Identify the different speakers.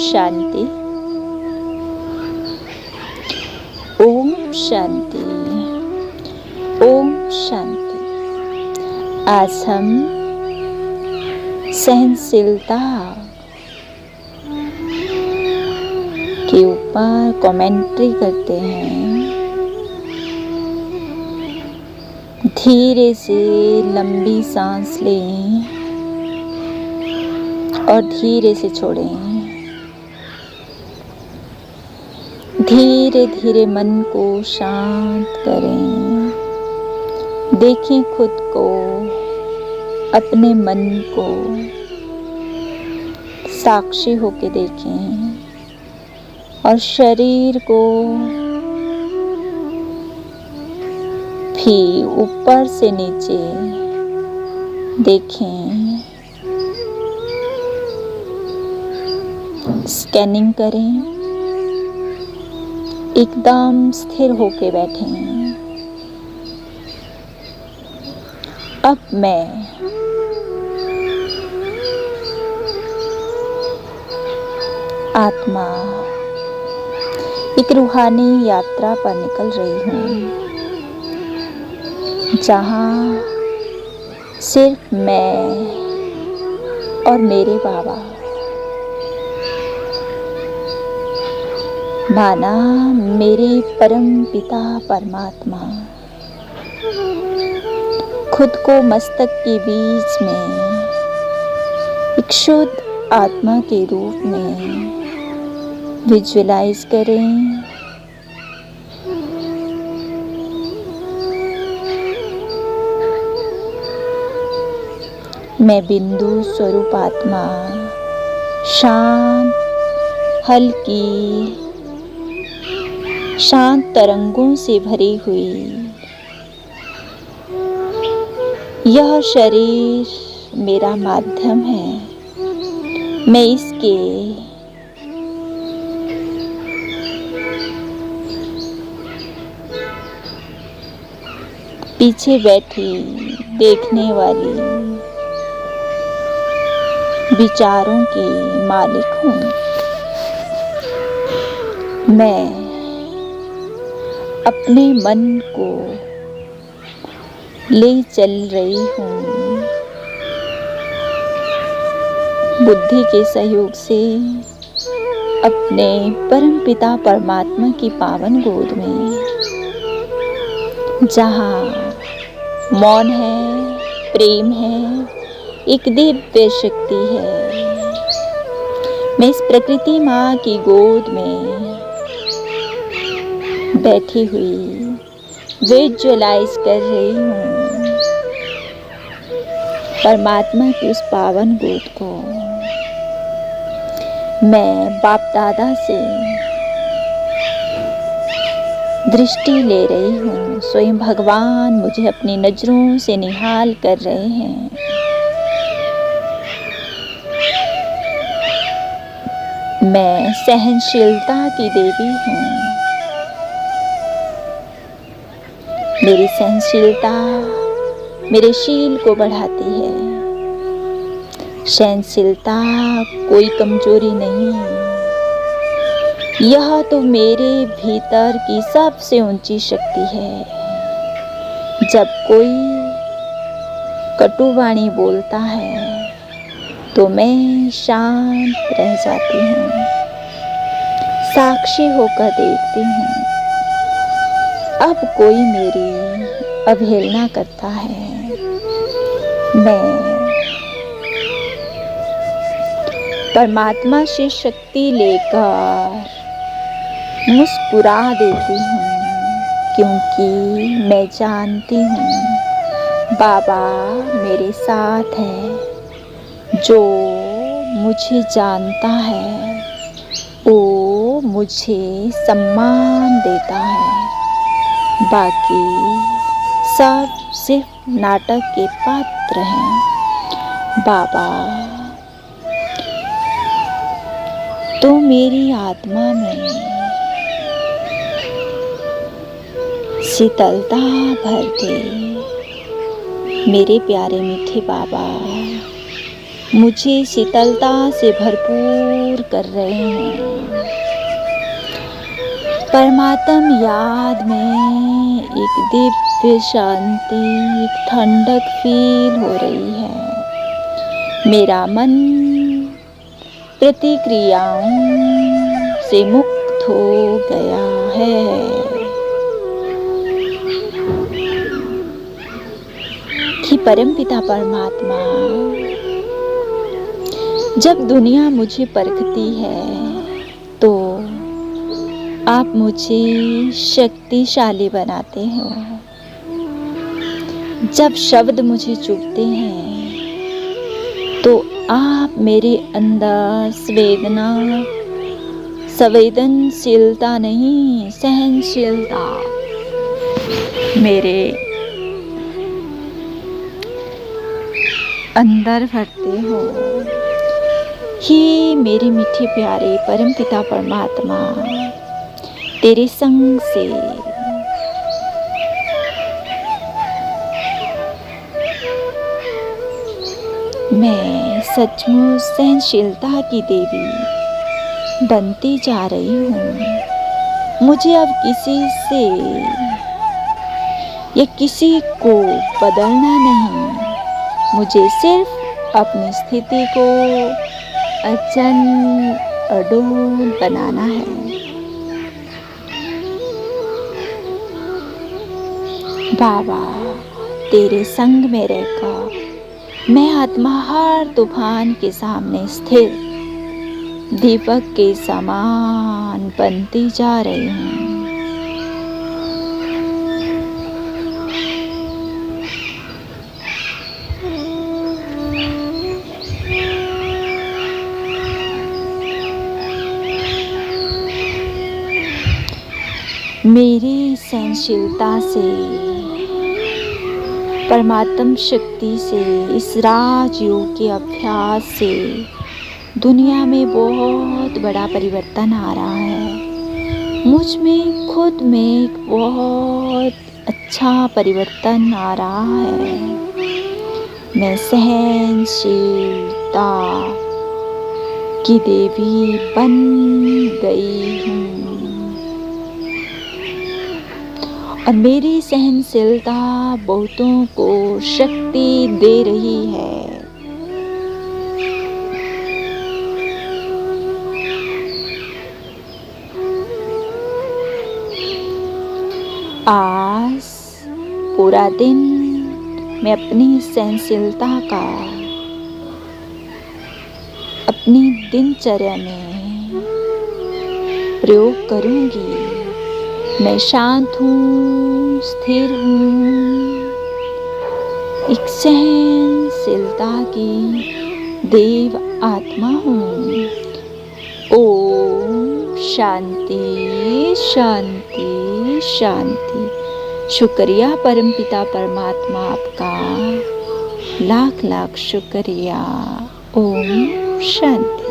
Speaker 1: शांति। ओम शांति। ओम शांति। आज हम सहनशीलता के ऊपर कमेंट्री करते हैं। धीरे से लंबी सांस लें और धीरे से छोड़ें। धीरे धीरे मन को शांत करें। देखें खुद को, अपने मन को साक्षी होके देखें और शरीर को भी ऊपर से नीचे देखें। स्कैनिंग करें। एकदम स्थिर होके बैठें। अब मैं आत्मा एक रूहानी यात्रा पर निकल रही हूँ, जहाँ सिर्फ मैं और मेरे बाबा, माना मेरे परम पिता परमात्मा, खुद को मस्तक के बीच में एक शुद्ध आत्मा के रूप में विजुअलाइज करें। मैं बिंदु स्वरूप आत्मा, शांत, हल्की, शांत तरंगों से भरी हुई। यह शरीर मेरा माध्यम है। मैं इसके पीछे बैठी देखने वाली विचारों की मालिक हूँ। मैं अपने मन को ले चल रही हूँ। बुद्धि के सहयोग से अपने परम पिता परमात्मा की पावन गोद में, जहाँ मौन है, प्रेम है, एक दिव्य शक्ति है। मैं इस प्रकृति माँ की गोद में बैठी हुई विजुअलाइज कर रही हूँ परमात्मा की उस पावन गोद को। मैं बाप दादा से दृष्टि ले रही हूँ। स्वयं भगवान मुझे अपनी नजरों से निहाल कर रहे हैं। मैं सहनशीलता की देवी हूँ। मेरी सहनशीलता मेरे शील को बढ़ाती है। सहनशीलता कोई कमजोरी नहीं, यह तो मेरे भीतर की सबसे ऊंची शक्ति है। जब कोई कटुवाणी बोलता है तो मैं शांत रह जाती हूँ, साक्षी होकर देखती हूँ। अब कोई मेरी अवहेलना करता है, मैं परमात्मा से शक्ति लेकर मुस्कुरा देती हूँ, क्योंकि मैं जानती हूँ बाबा मेरे साथ है। जो मुझे जानता है वो मुझे सम्मान देता है। बाकी सब सिर्फ नाटक के पात्र हैं। बाबा तो मेरी आत्मा में शीतलता भर दे। मेरे प्यारे मीठे बाबा, मुझे शीतलता से भरपूर कर रहे हैं। परमात्म याद में एक दिव्य शांति, एक ठंडक फील हो रही है। मेरा मन प्रतिक्रियाओं से मुक्त हो गया है। कि परमपिता परमात्मा, जब दुनिया मुझे परखती है तो आप मुझे शक्तिशाली बनाते हो। जब शब्द मुझे चुभते हैं तो आप मेरे अंदर संवेदनशीलता नहीं, सहनशीलता मेरे अंदर भरते हो। हे मेरे मीठे प्यारे परमपिता परमात्मा, तेरे संग से मैं सचमुच सहनशीलता की देवी बनती जा रही हूँ। मुझे अब किसी से या किसी को बदलना नहीं, मुझे सिर्फ अपनी स्थिति को अडोल बनाना है। बाबा, तेरे संग में रहकर मैं आत्मा हर तूफान के सामने स्थिर दीपक के समान बनती जा रही हूँ। मेरी सहनशीलता से, परमात्म शक्ति से, इस राजयोग के अभ्यास से दुनिया में बहुत बड़ा परिवर्तन आ रहा है। मुझ में खुद में एक बहुत अच्छा परिवर्तन आ रहा है। मैं सहनशीलता की देवी बन गई हूँ और मेरी सहनशीलता बहुतों को शक्ति दे रही है। आज पूरा दिन मैं अपनी सहनशीलता का अपनी दिनचर्या में प्रयोग करूंगी। मैं शांत हूँ, स्थिर हूँ, एक सहनशीलता की देव आत्मा हूँ। ओम शांति शांति शांति। शुक्रिया परमपिता परमात्मा, आपका लाख लाख शुक्रिया। ओम शांति।